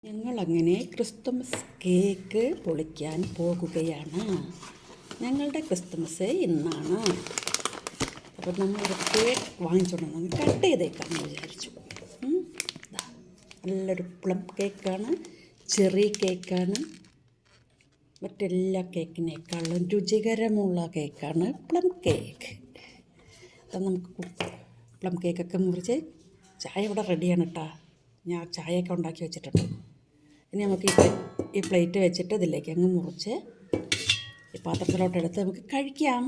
ഞങ്ങളങ്ങനെ Christmas cake പൊളിക്കാൻ പോകുകയാണ്. ഞങ്ങളുടെ ക്രിസ്തുമസ് ഇന്നാണ്. അപ്പോൾ നമ്മളൊരു കേക്ക് വാങ്ങിച്ചുകൊണ്ടുവന്ന് കട്ട് ചെയ്തേക്കാമെന്ന് വിചാരിച്ചു. നല്ലൊരു പ്ലം കേക്കാണ്, ചെറി കേക്കാണ്. മറ്റെല്ലാ കേക്കിനേക്കാളും രുചികരമുള്ള കേക്കാണ് പ്ലം കേക്ക്. അപ്പം നമുക്ക് പ്ലം കേക്കൊക്കെ മുറിച്ച് ചായ ഇവിടെ റെഡിയാണ് കേട്ടോ. ഞാൻ ചായയൊക്കെ ഉണ്ടാക്കി വെച്ചിട്ടുണ്ട്. ഇനി നമുക്ക് ഈ പ്ലേറ്റ് വെച്ചിട്ട് ഇതിലേക്ക് അങ്ങ് മുറിച്ച് ഈ പാത്രത്തിലോട്ടെടുത്ത് നമുക്ക് കഴിക്കാം.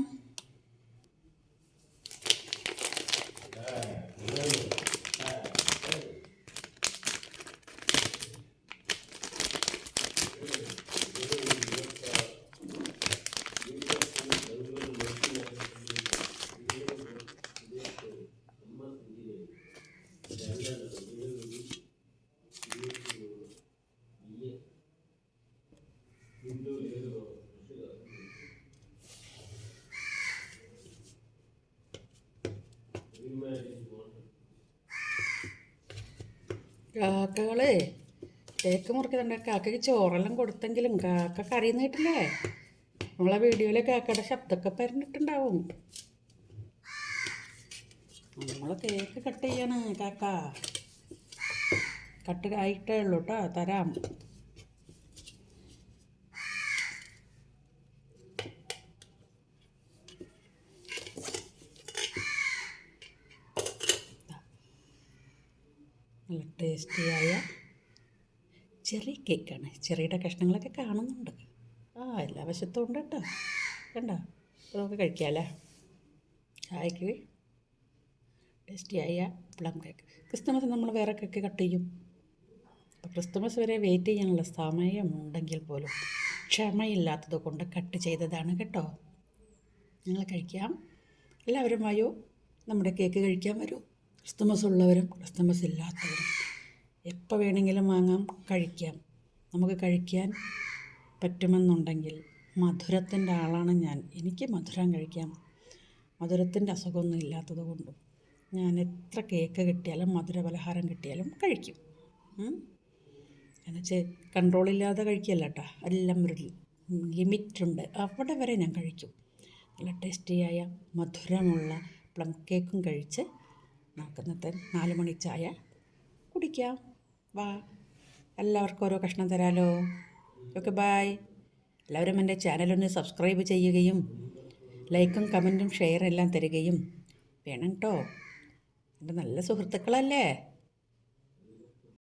കാക്കകളെ കേക്ക് മുറിക്കുന്നുണ്ട്. കാക്കയ്ക്ക് ചോറെല്ലാം കൊടുത്തെങ്കിലും കാക്ക കരയുന്ന കേട്ടില്ലേ? നമ്മളെ വീഡിയോയിൽ കാക്കയുടെ ശബ്ദമൊക്കെ പറഞ്ഞിട്ടുണ്ടാവും. നമ്മൾ കേക്ക് കട്ട് ചെയ്യാണ് കാക്ക. കട്ട് ആയിട്ടേ ഉള്ളൂ കേട്ടോ, തരാം. നല്ല ടേസ്റ്റിയായ ചെറി കേക്കാണ്. ചെറിയുടെ കഷ്ണങ്ങളൊക്കെ കാണുന്നുണ്ട്. എല്ലാ വശത്തും ഉണ്ട് കേട്ടോ. കണ്ടോ? നമുക്ക് കഴിക്കാമല്ലേ ചായക്ക്. ടേസ്റ്റിയായ പ്ലം കേക്ക്. ക്രിസ്തുമസ് നമ്മൾ വേറെ കേക്ക് കട്ട് ചെയ്യും. അപ്പോൾ ക്രിസ്തുമസ് വരെ വെയിറ്റ് ചെയ്യാനുള്ള സമയമുണ്ടെങ്കിൽ പോലും ക്ഷമയില്ലാത്തത് കൊണ്ട് കട്ട് ചെയ്തതാണ് കേട്ടോ. ഞങ്ങൾ കഴിക്കാം. എല്ലാവരും വരൂ, നമ്മുടെ കേക്ക് കഴിക്കാൻ വരൂ. ക്രിസ്തുമസ് ഉള്ളവരും ക്രിസ്തുമസ് ഇല്ലാത്തവരും എപ്പോൾ വേണമെങ്കിലും വാങ്ങാം, കഴിക്കാം. നമുക്ക് കഴിക്കാൻ പറ്റുമെന്നുണ്ടെങ്കിൽ, മധുരത്തിൻ്റെ ആളാണ് ഞാൻ. എനിക്ക് മധുരം കഴിക്കാം. മധുരത്തിൻ്റെ അസുഖമൊന്നും ഇല്ലാത്തത് കൊണ്ടും ഞാൻ എത്ര കേക്ക് കിട്ടിയാലും മധുര പലഹാരം കിട്ടിയാലും കഴിക്കും. എന്നുവെച്ചാൽ കൺട്രോളില്ലാതെ കഴിക്കല്ല കേട്ടോ. എല്ലാം ഒരു ലിമിറ്റുണ്ട്, അവിടെ വരെ ഞാൻ കഴിക്കും. നല്ല ടേസ്റ്റിയായ മധുരമുള്ള പ്ലം കേക്കും കഴിച്ച് നമുക്ക് ഇന്നത്തെ 4 മണി ചായ കുടിക്കാം. വാ, എല്ലാവർക്കും ഓരോ കഷ്ണം തരാലോ. Okay, bye. എല്ലാവരും എൻ്റെ ചാനലൊന്ന് സബ്സ്ക്രൈബ് ചെയ്യുകയും ലൈക്കും കമൻറ്റും ഷെയർ എല്ലാം തരികയും വേണം കേട്ടോ. എൻ്റെ നല്ല സുഹൃത്തുക്കളല്ലേ.